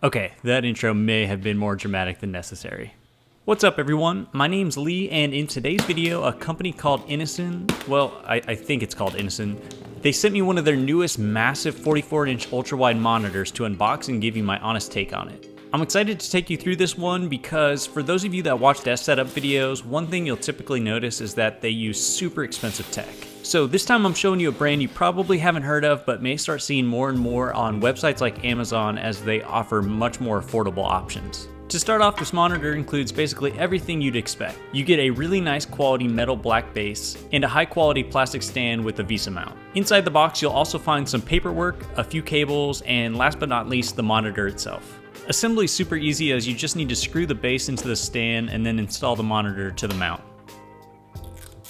Okay, that intro may have been more dramatic than necessary. What's up everyone, my name's Lee, and in today's video, a company called INNOCN, well, I think it's called INNOCN, they sent me one of their newest massive 44-inch ultra-wide monitors to unbox and give you my honest take on it. I'm excited to take you through this one because for those of you that watch desk setup videos, one thing you'll typically notice is that they use super expensive tech. So this time I'm showing you a brand you probably haven't heard of but may start seeing more and more on websites like Amazon as they offer much more affordable options. To start off, this monitor includes basically everything you'd expect. You get a really nice quality metal black base and a high quality plastic stand with a VESA mount. Inside the box you'll also find some paperwork, a few cables, and last but not least the monitor itself. Assembly is super easy as you just need to screw the base into the stand and then install the monitor to the mount.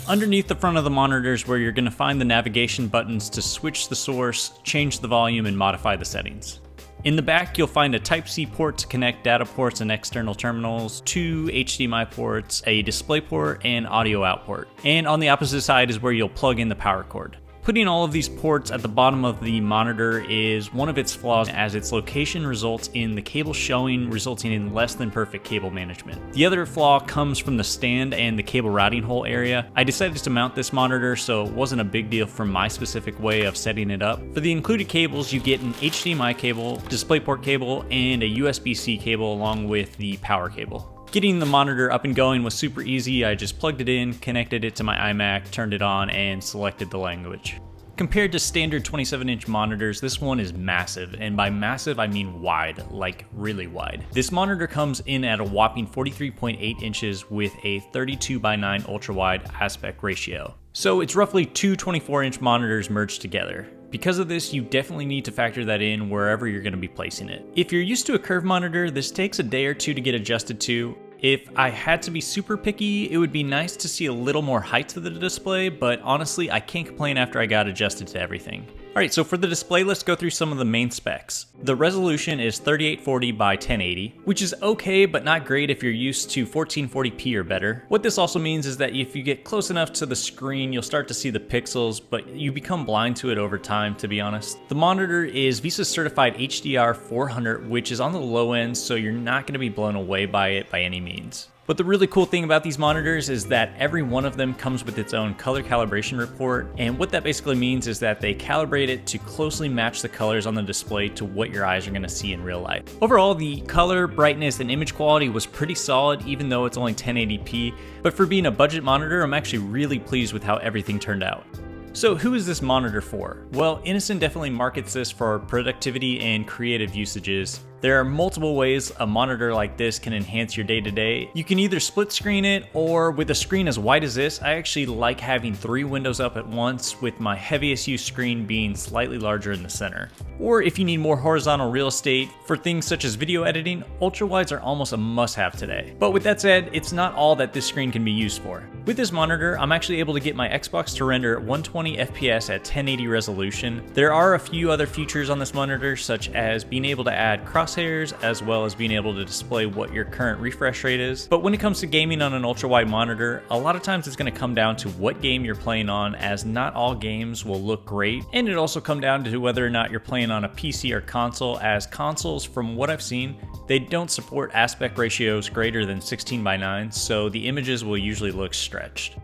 Underneath the front of the monitor is where you're going to find the navigation buttons to switch the source, change the volume, and modify the settings. In the back, you'll find a Type-C port to connect data ports and external terminals, 2 HDMI ports, a display port, and audio out port. And on the opposite side is where you'll plug in the power cord. Putting all of these ports at the bottom of the monitor is one of its flaws as its location results in the cable showing, resulting in less than perfect cable management. The other flaw comes from the stand and the cable routing hole area. I decided to mount this monitor so it wasn't a big deal for my specific way of setting it up. For the included cables, you get an HDMI cable, DisplayPort cable, and a USB-C cable along with the power cable. Getting the monitor up and going was super easy. I just plugged it in, connected it to my iMac, turned it on, and selected the language. Compared to standard 27-inch monitors, this one is massive, and by massive I mean wide, like really wide. This monitor comes in at a whopping 43.8 inches with a 32:9 ultra-wide aspect ratio. So it's roughly two 24-inch monitors merged together. Because of this, you definitely need to factor that in wherever you're going to be placing it. If you're used to a curved monitor, this takes a day or two to get adjusted to. If I had to be super picky, it would be nice to see a little more height to the display, but honestly, I can't complain after I got adjusted to everything. Alright, so for the display, let's go through some of the main specs. The resolution is 3840 by 1080, which is okay, but not great if you're used to 1440p or better. What this also means is that if you get close enough to the screen, you'll start to see the pixels, but you become blind to it over time, to be honest. The monitor is VESA certified HDR 400, which is on the low end, so you're not going to be blown away by it by any means. But the really cool thing about these monitors is that every one of them comes with its own color calibration report, and what that basically means is that they calibrate it to closely match the colors on the display to what your eyes are going to see in real life. Overall, the color, brightness, and image quality was pretty solid even though it's only 1080p, but for being a budget monitor, I'm actually really pleased with how everything turned out. So who is this monitor for? Well, INNOCN definitely markets this for productivity and creative usages. There are multiple ways a monitor like this can enhance your day-to-day. You can either split screen it, or with a screen as wide as this, I actually like having 3 windows up at once with my heaviest use screen being slightly larger in the center. Or if you need more horizontal real estate, for things such as video editing, ultra-wides are almost a must-have today. But with that said, it's not all that this screen can be used for. With this monitor, I'm actually able to get my Xbox to render at 120 FPS at 1080 resolution. There are a few other features on this monitor, such as being able to add crosshairs, as well as being able to display what your current refresh rate is. But when it comes to gaming on an ultra-wide monitor, a lot of times it's going to come down to what game you're playing on, as not all games will look great. And it also comes down to whether or not you're playing on a PC or console, as consoles, from what I've seen, they don't support aspect ratios greater than 16:9, so the images will usually look stretched.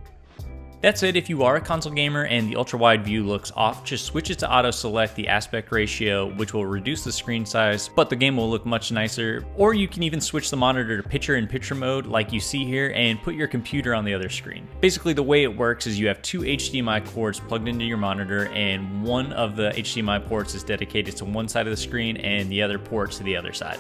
That said, if you are a console gamer and the ultra-wide view looks off, just switch it to auto-select the aspect ratio, which will reduce the screen size, but the game will look much nicer. Or you can even switch the monitor to picture-in-picture mode like you see here and put your computer on the other screen. Basically, the way it works is you have 2 HDMI cords plugged into your monitor, and one of the HDMI ports is dedicated to one side of the screen and the other port to the other side.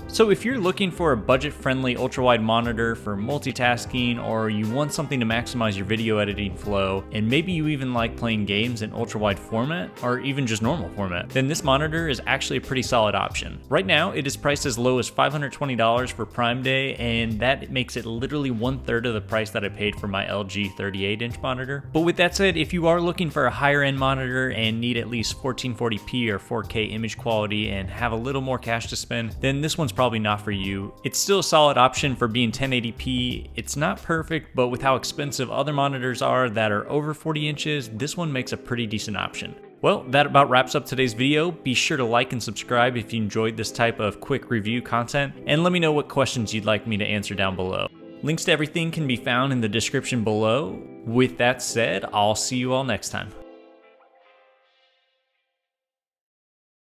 So if you're looking for a budget-friendly ultra-wide monitor for multitasking, or you want something to maximize your video editing flow, and maybe you even like playing games in ultra-wide format, or even just normal format, then this monitor is actually a pretty solid option. Right now, it is priced as low as $520 for Prime Day, and that makes it literally 1/3 of the price that I paid for my LG 38-inch monitor. But with that said, if you are looking for a higher-end monitor and need at least 1440p or 4K image quality and have a little more cash to spend, then this one one's probably not for you. It's still a solid option for being 1080p. It's not perfect, but with how expensive other monitors are that are over 40 inches, this one makes a pretty decent option. Well, that about wraps up today's video. Be sure to like and subscribe if you enjoyed this type of quick review content, and let me know what questions you'd like me to answer down below. Links to everything can be found in the description below. With that said, I'll see you all next time.